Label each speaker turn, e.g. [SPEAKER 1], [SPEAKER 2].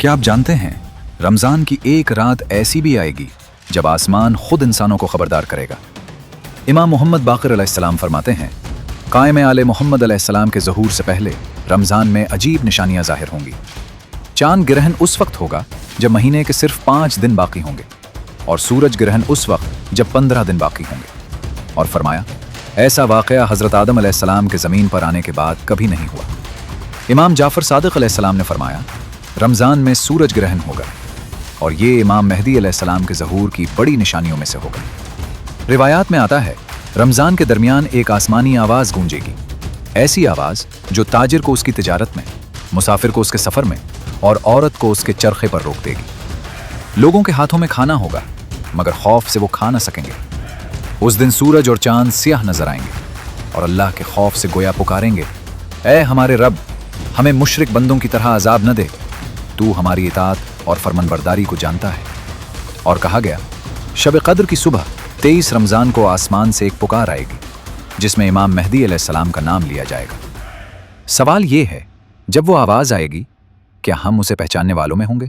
[SPEAKER 1] क्या आप जानते हैं रमज़ान की एक रात ऐसी भी आएगी जब आसमान खुद इंसानों को खबरदार करेगा। इमाम मोहम्मद बाक़िर अलैहिस्सलाम फरमाते हैं, क़ाइम आले मोहम्मद अलैहिस्सलाम के ज़हूर से पहले रमज़ान में अजीब निशानियां ज़ाहिर होंगी। चांद ग्रहण उस वक्त होगा जब महीने के सिर्फ 5 दिन बाकी होंगे और सूरज ग्रहण उस वक्त जब 15 दिन बाकी होंगे। और फरमाया, ऐसा वाक़या हज़रत आदम अलैहिस्सलाम के ज़मीन पर आने के बाद कभी नहीं हुआ। इमाम जाफ़र सादिक़ अलैहिस्सलाम ने फरमाया, रमज़ान में सूरज ग्रहण होगा और ये इमाम मेहदी अलैहिस्सलाम के ज़हूर की बड़ी निशानियों में से होगा। रिवायात में आता है, रमज़ान के दरमियान एक आसमानी आवाज़ गूंजेगी, ऐसी आवाज़ जो ताजिर को उसकी तिजारत में, मुसाफिर को उसके सफ़र में और औरत को उसके चरखे पर रोक देगी। लोगों के हाथों में खाना होगा मगर खौफ से वो खा ना सकेंगे। उस दिन सूरज और चांद सियाह नजर आएंगे और अल्लाह के खौफ से गोया पुकारेंगे, ऐ हमारे रब, हमें मुशरिक बंदों की तरह अजाब न दे, तू हमारी इताअत और फरमानबरदारी को जानता है। और कहा गया, शब कद्र की सुबह 23 रमज़ान को आसमान से एक पुकार आएगी जिसमें इमाम मेहदी अलैहिस्सलाम का नाम लिया जाएगा। सवाल ये है, जब वो आवाज़ आएगी क्या हम उसे पहचानने वालों में होंगे?